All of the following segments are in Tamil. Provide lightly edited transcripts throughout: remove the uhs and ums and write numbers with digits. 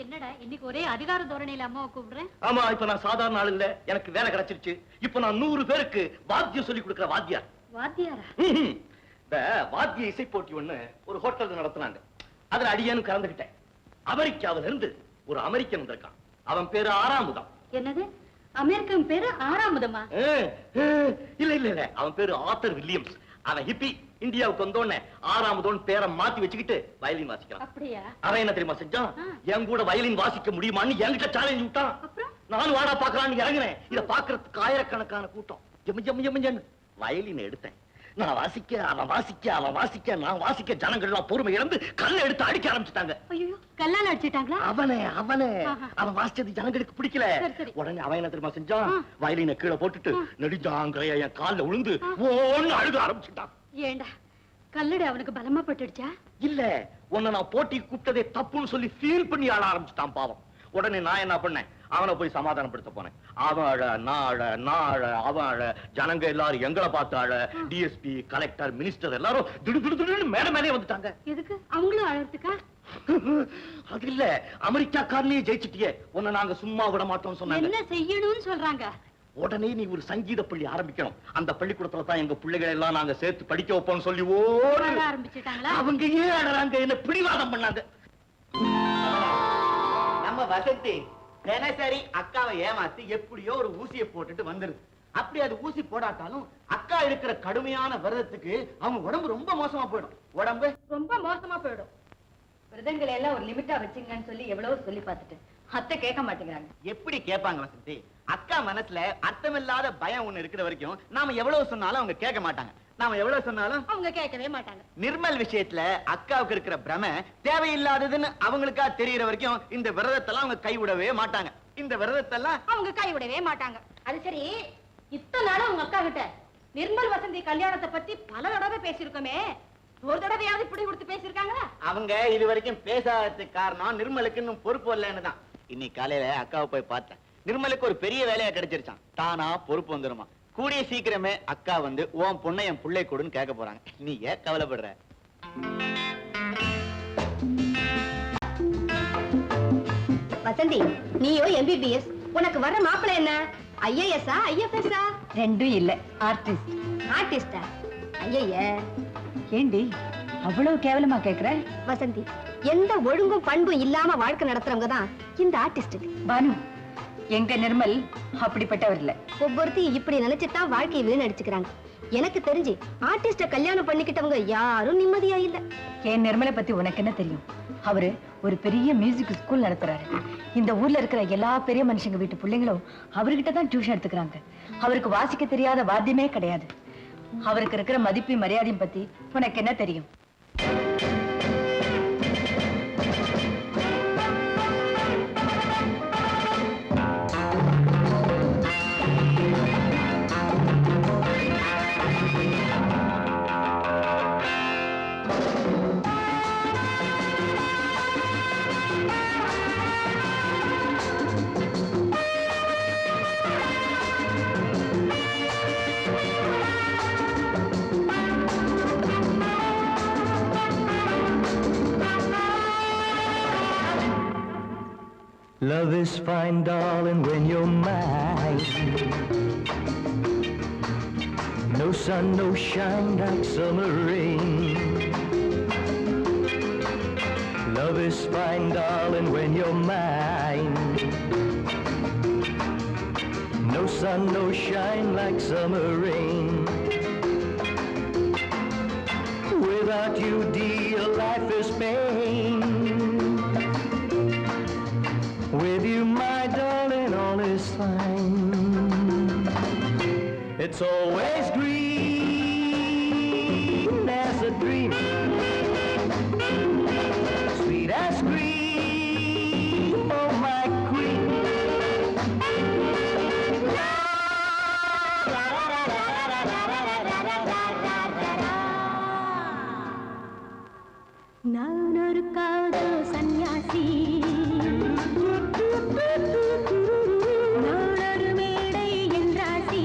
என்னடா இன்னைக்கு ஒரே அதிகார தோரணையில அம்மாவை கூப்பிடுறேன்? ஆமா, இப்ப நான் சாதாரண ஆள் இல்ல, எனக்கு வேலை கிடைச்சிருச்சு. இப்ப நான் 100 பேருக்கு வாத்தியம் சொல்லி கொடுக்கிற வாத்தியார். வாத்தியாரா? இந்த வாத்திய இசை போட்டி ஒண்ணு ஒரு ஹோட்டல்ல நடத்துனாங்க. அதுல அடியானும் கலந்துகிட்டேன். அமெரிக்காவில இருந்து ஒரு அமெரிக்கன் வந்திருக்கான். அவன் பேரு ஆறாமுதம். என்னது, அமெரிக்கன் பேரு ஆறாமுதமா? இல்ல இல்ல இல்ல, அவன் பேரு ஆர்தர் வில்லியம்ஸ். அவன் ஹிப்பி. இந்தியாவுக்கு வந்தோடனே ஆறாமுதோன்னு பேரை மாத்தி வச்சுக்கிட்டு வயலின் வாசிக்கிறான். அப்படியா? அவன் என்ன தெரியுமா செஞ்சான்? என் கூட வயலின் வாசிக்க முடியுமான்னு என்கிட்ட சேலஞ்ச் விட்டான். நானும் வாடா பாக்கலான்னு இறங்கினேன். இத பாக்குறதுக்கு ஆயிரக்கணக்கான கூட்டம். ஜம்மு வயலின் எடுத்தேன். நான் வாசிக்க, அவன் வாசிக்க, அவன் வாசிக்க, நான் வாசிக்க, ஜனங்கள் எல்லாம் பொறுமை இழந்து கல்லை எடுத்து அடிக்க ஆரம்பிச்சுட்டாங்க. ஐயோ, கல்லால அடிச்சிட்டாங்களா? அவன் வாசிச்சது ஜனங்களுக்கு பிடிக்கல. உடனே அவன் என்ன தெரியுமா செஞ்சான்? வயலினை கீழே போட்டுட்டு நெடுஞ்சாங்கரைய என் கால்ல விழுந்து ஓன்னு அழுக ஆரம்பிச்சுட்டான். ஏண்டா, கல்லடி அவனுக்கு பலமா பட்டுடுச்சா? இல்ல, உன்னை நான் போட்டி கூப்பிட்டதே தப்புன்னு சொல்லி ஃபீல் பண்ணி ஆள ஆரம்பிச்சுட்டான் பாவம். உடனே நான் என்ன பண்ணேன்? அவனை போய் சமாதானப்படுத்த போனேன். அவன் அழ, நான் அழ, அவன் அழ, ஜனங்க எல்லாரும் எங்களை பார்த்து அழ. டிஎஸ்பி, கலெக்டர், மினிஸ்டர் எல்லாரும் திடு மேல மேலே வந்துட்டாங்க. எதுக்கு? அவங்களும் அழறதுக்கா? அது இல்ல, அமெரிக்காக்காரனே ஜெயிச்சிட்டியே, உன்னை நாங்க சும்மா விட மாட்டோம்னு சொன்னாங்க. என்ன செய்யணும்னு சொல்றாங்க? உடனே நீ ஒரு சங்கீத பள்ளி ஆரம்பிக்கணும். அந்த பள்ளிக்கூடத்துல தான் எங்க பிள்ளைகளை எல்லாம் நாங்க சேர்த்து படிக்க வைப்போம்னு சொல்லி ஓட ஆரம்பிச்சுட்டாங்களா? அவங்க ஏன் அழறாங்க? என்ன பிடிவாதம் பண்ணாங்க. நம்ம வசந்தி தினசரி அக்காவை ஏமாத்தி எப்படியோ ஒரு ஊசியை போட்டுட்டு வந்துருது. அப்படி அது ஊசி போடாட்டாலும் அக்கா இருக்கிற கடுமையான விரதத்துக்கு அவங்க உடம்பு ரொம்ப மோசமா போயிடும். உடம்பு ரொம்ப மோசமா போயிடும். விரதங்களை எல்லாம் ஒரு லிமிட்டா வச்சுங்கன்னு சொல்லி எவ்வளவு சொல்லி பார்த்துட்டு அத்தை கேட்க மாட்டேங்கிறாங்க. எப்படி கேட்பாங்க வசந்தி? அக்கா மனசுல அர்த்தமில்லாத பயம் ஒண்ணு இருக்கிற வரைக்கும் நாம எவ்வளவு சொன்னாலும் அவங்க கேட்க மாட்டாங்க. நாம எவ்வளவு சொன்னாலும் அவங்க கேட்கவே மாட்டாங்க. நிர்மல் விஷயத்துல அக்காவுக்கு இருக்கிற பிரமை தேவையில்லாததுன்னு அவங்களுக்கா தெரியற வரைக்கும் இந்த விரதத்தெல்லாம் அவங்க கைவிடவே மாட்டாங்க. இந்த விரதத்தெல்லாம் அவங்க கைவிடவே மாட்டாங்க. அது சரி, இத்தனை நாளும் உங்க அக்கா கிட்ட நிர்மல் வசந்தி கல்யாணத்தை பத்தி பல தடவை பேசியிருக்கோமே, ஒரு தடவையாவது இப்படி கொடுத்து பேசியிருக்காங்களா? அவங்க இது வரைக்கும் பேசாததுக்கு காரணம் நிர்மலுக்கு இன்னும் பொறுப்பு இல்லைன்னு தான். இன்னைக்கு காலையில அக்காவை போய் பார்த்தேன். நிர்மலுக்கு ஒரு பெரிய வேலையா கிடைச்சிருச்சான். தானா பொறுப்பு வந்துருமா. கூடிய சீக்கிரமே அக்கா வந்து உன் பொண்ணை என் பிள்ளை கொடுன்னு கேட்க போறாங்க. நீ ஏன் கவலைப்படுற? வசந்தி, நீயோ எம்பிபிஎஸ், உனக்கு வர்ற மாப்பிள்ளை என்ன? ஐஏஎஸ்ஆ ஐஎஃப்எஸ்ஆ? ரெண்டும் இல்ல, ஆர்டிஸ்ட். ஆர்டிஸ்டா? ஐயே, ஏண்டி அவ்வளவு கேவலமா கேக்குற? வசந்தி, எந்த ஒழுங்கும் பண்பும் இல்லாம வாழ்க்கை நடத்துறவங்க தான் இந்த ஆர்டிஸ்ட். பானு, எங்க நிர்மல் அப்படிப்பட்டவர் இல்ல. ஒவ்வொருத்தையும் இப்படி நினைச்சுதான் வாழ்க்கையை வீணடிச்சுக்கிறாங்க. எனக்கு தெரிஞ்சு ஆர்டிஸ்ட கல்யாணம் பண்ணிக்கிட்டவங்க யாரும் நிம்மதியா இல்ல. என் நிர்மலை பத்தி உனக்கு என்ன தெரியும்? அவரு ஒரு பெரிய மியூசிக் ஸ்கூல் நடத்துறாரு. இந்த ஊர்ல இருக்கிற எல்லா பெரிய மனுஷங்க வீட்டு பிள்ளைங்களும் அவர்கிட்ட தான் டியூஷன் எடுத்துக்கிறாங்க. அவருக்கு வாசிக்க தெரியாத வாத்தியமே கிடையாது. அவருக்கு இருக்கிற மதிப்பு மரியாதையும் பத்தி உனக்கு என்ன தெரியும்? Love is fine, darling, when you're mine. No sun, no shine like summer rain. Love is fine, darling, when you're mine. No sun, no shine like summer rain. Without you, dear, life is pain. With you, my darling, all is fine. It's always green as a dream, sweet as cream, oh my queen. நான் ஒரு காதல் சன்னியாசி, நானொரு மேடை என்றாசி,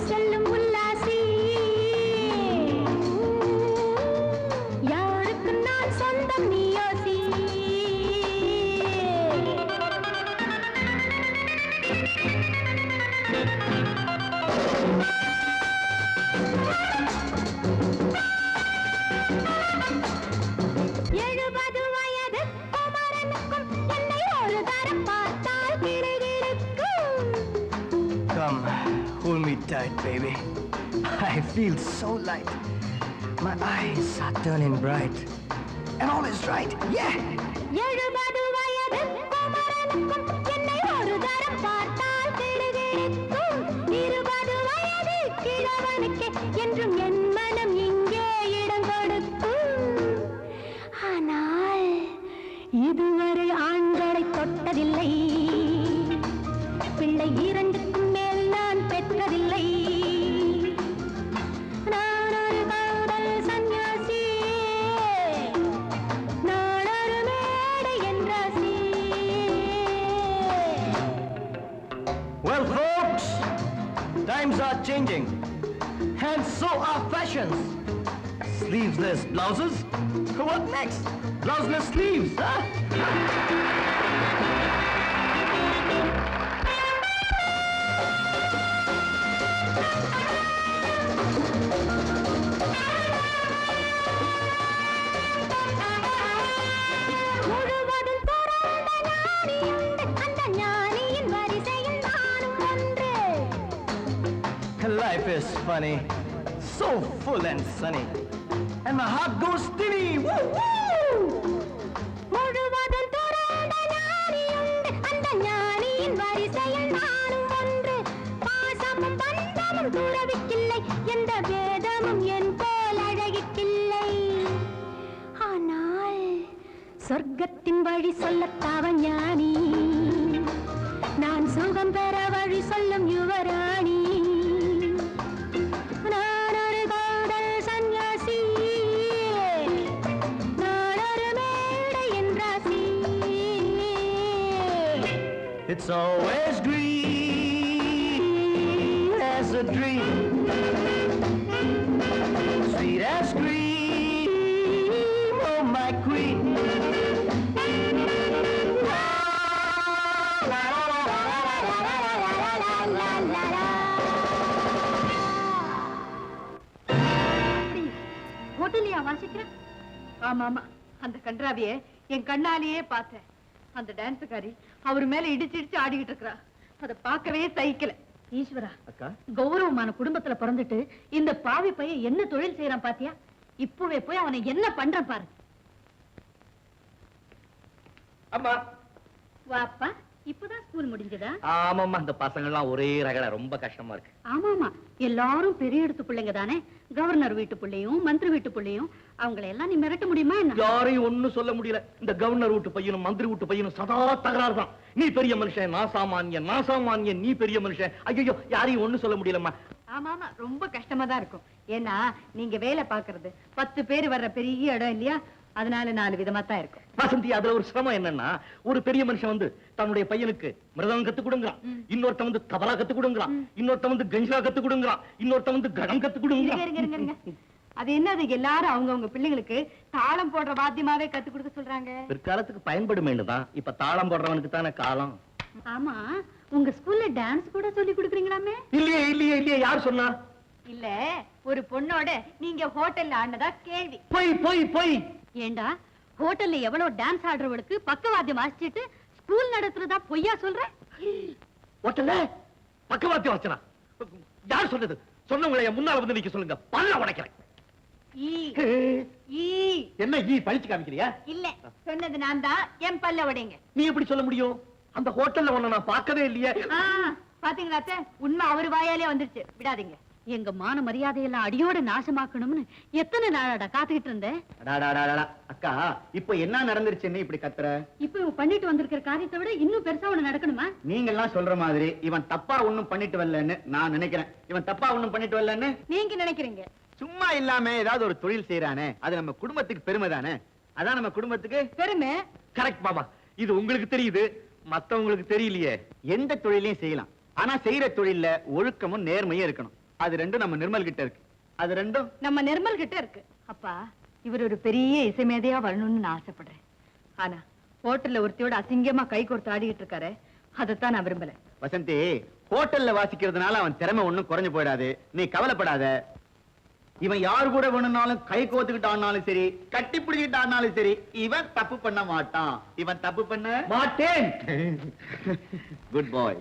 செல்லும் உல்லாசி, யாருக்கு light, baby. I feel so light. My eyes are turning bright. And all is right. Yeah! 70 வயது குமரனுக்கும் என்னை ஒரு தரம் பார்த்தால் கிடுகிடுக்கும். 20 வயது கிழவனுக்கு என்றும் என் மனம் இங்கே இடம் கொடுக்கும். ஆனால் இதுவரை ஆண்களை தொட்டதில்லை, பிள்ளை 2க்கும் மேல் நான் பெற்றதில்லை. நான் ஒரு காதல் சன்னியாசி, நான் ஒரு மேடை என்றாசி. Well, folks, times are changing. And so are fashions. Sleeveless blouses? What next? Blouseless sleeves, huh? முழுவதும் துறந்த ஞானியுண்டு, அந்த ஞானியின் வரிசையில் நானும் ஒன்று. Life is funny, so full and sunny. And my heart goes steady. Woo, woo! முழுவதும் துறந்த ஞானியுண்டு, அந்த ஞானியின் வரிசையில் நானும் ஒன்று. பாசமும் பந்தமும் துறவிக்கில்லை, எந்த வேதமும் என் போல் அழகிக்கில்லை. ஆனால் சொர்க்கத்தின் வழி சொல்லத்தாவன் ஞானி, நான் சுகம் பெற வழி சொல்லும் யுவராணி. நான் ஒரு காதல் சன்னியாசி, நான் ஒரு மேடை என்றாசி. It's always green as a dream, sweet as cream, oh my queen. ஹோட்டலியா வாசிக்கிறேன்? ஆமா ஆமா, அந்த கன்றாவிய என் கண்ணாலேயே பார்த்தேன். அந்த டான்ஸுக்காரி அவர் மேல இடிச்சு இடிச்சு ஆடிக்கிட்டு இருக்கா. அதை பார்க்கவே சகிக்கல. ஈஸ்வரா, அக்கா, கௌரவமான குடும்பத்துல பிறந்துட்டு இந்த பாவி பையன் என்ன தொழில் செய்யறான் பாத்தியா? இப்பவே போய் அவனை என்ன பண்றான் பாரு. அம்மா. வாப்பா, இப்பதான் ஸ்கூல் முடிஞ்சதா? ஆமாம்மா, இந்த பசங்க எல்லாம் ஒரே ரகல, ரொம்ப கஷ்டமா இருக்கு. ஆமாமா, எல்லாரும் பெரிய இடத்து பிள்ளைங்க தானே. கவர்னர் வீட்டு பிள்ளையும் மந்திரி வீட்டு பிள்ளையும், அவங்களை எல்லாம் நீ மிரட்ட முடியுமா என்ன? யாரையும் ஒண்ணும் சொல்ல முடியல. இந்த கவர்னர் வீட்டு பையனும் மந்திரி வீட்டு பையனும் சதா தகராறு தான். நீ பெரிய மனுஷன், நான் சாமானியன், நான் சாமானியன், நீ பெரிய மனுஷன். ஐயோ, யாரையும் ஒண்ணும் சொல்ல முடியலம்மா. ஆமாமா, ரொம்ப கஷ்டமா தான் இருக்கும். ஏன்னா நீங்க வேலை பாக்குறது 10 பேர் வர்ற பெரிய இடம் இல்லையா, அதனால 4 விதமா தான் இருக்கும். வசந்தி, அதுல ஒரு சிரமம் என்னன்னா, ஒரு பெரிய மனுஷன் வந்து தன்னுடைய பையனுக்கு மிருதம் கத்து கொடுங்கறான், இன்னொருத்த வந்து தபலா கத்து கொடுங்கறான், இன்னொருத்த வந்து கஞ்சிரா கத்து கொடுங்கறான், இன்னொருத்த வந்து கடம் கத்து கொடுங்கறான். இருங்க. அது என்னது, எல்லாரும் அவங்கவங்க பிள்ளைங்களுக்கு தாளம் போடுற வாத்தியமாவே கத்து கொடுக்க சொல்றாங்க. பிற்காலத்துக்கு பயன்படுமேன்னுதான். இப்ப தாளம் போடுறவனுக்கு தானே காலம். ஆமா, உங்க ஸ்கூல்ல டான்ஸ் கூட சொல்லி கொடுக்குறீங்களாமே? இல்லையே, யார் சொன்னா? இல்ல, ஒரு பொண்ணோட நீங்க ஹோட்டல்ல ஆனதா கேள்வி. போய் ஏண்டா, ஹோட்டல்ல எவ்வளவு டான்ஸ் ஆடுறவளுக்கு பக்கவாத்தியம் வாசிச்சுட்டு ஸ்கூல் நடத்துறதா பொய்யா சொல்ற? ஹோட்டல்ல பக்கவாத்தியம் வச்சனா? யார் சொன்னது? சொன்னவங்களை முன்னால வந்து நிக்க சொல்லுங்க, பல்ல உடைக்கிறேன். என்ன பழிச்சு காமிக்கிறியா? இல்ல, சொன்னது நான் தான். என் பல்ல உடைங்க. நீ எப்படி சொல்ல முடியும்? அந்த ஹோட்டல்ல உன்னை நான் பார்க்கவே இல்லையே. பாத்தீங்களா அத்தை, உண்மை அவர் வாயாலே வந்துருச்சு. விடாதீங்க. எங்க மான மரியாதையெல்லாம் அடியோட நாசமாக்கணும்னு எத்தனை நாளாடா காத்துக்கிட்டு இருந்தேன். அக்கா, இப்ப என்ன நடந்துருச்சுன்னு இப்படி கத்துற? இப்ப இவன் பண்ணிட்டு வந்திருக்கிற காரியத்தை விட இன்னும் பெருசா ஒண்ணு நடக்கணுமா? நீங்க எல்லாம் சொல்ற மாதிரி இவன் தப்பா ஒண்ணும் பண்ணிட்டு வரலன்னு நான் நினைக்கிறேன். இவன் தப்பா ஒண்ணும் பண்ணிட்டு வரலன்னு நீங்க நினைக்கிறீங்க. சும்மா இல்லாம ஏதாவது ஒரு தொழில் செய்யறானே, அது நம்ம குடும்பத்துக்கு பெருமை தானே. அதான் நம்ம குடும்பத்துக்கு பெருமை. கரெக்ட் மாமா, இது உங்களுக்கு தெரியுது, மத்தவங்களுக்கு தெரியலையே. எந்த தொழிலையும் செய்யலாம், ஆனா செய்யற தொழில்ல ஒழுக்கமும் நேர்மையும் இருக்கணும். அது ரெண்டும் நம்ம நிர்மல் கிட்ட இருக்கு. அது ரெண்டும் நம்ம நிர்மல் கிட்ட இருக்கு. அப்பா, இவர் ஒரு பெரிய இசைமேதையா வரணும்னு நான் ஆசைப்படுறேன். ஆனா ஹோட்டல்ல ஒருத்தியோட அசிங்கமா கை கோர்த்து ஆடிக்கிட்டு இருக்காரு, அதைத்தான் நான் விரும்பல. வசந்தி, ஹோட்டல்ல வாசிக்கிறதுனால அவன் திறமை ஒண்ணும் குறைஞ்சு போயிடாது, நீ கவலைப்படாத. இவன் யாரு கூட வேணும்னாலும் கை கோத்துக்கிட்டு ஆனாலும் சரி, கட்டி பிடிச்சிட்டு ஆனாலும் சரி, இவன் தப்பு பண்ண மாட்டான். இவன் தப்பு பண்ண மாட்டேன். குட் பாய்.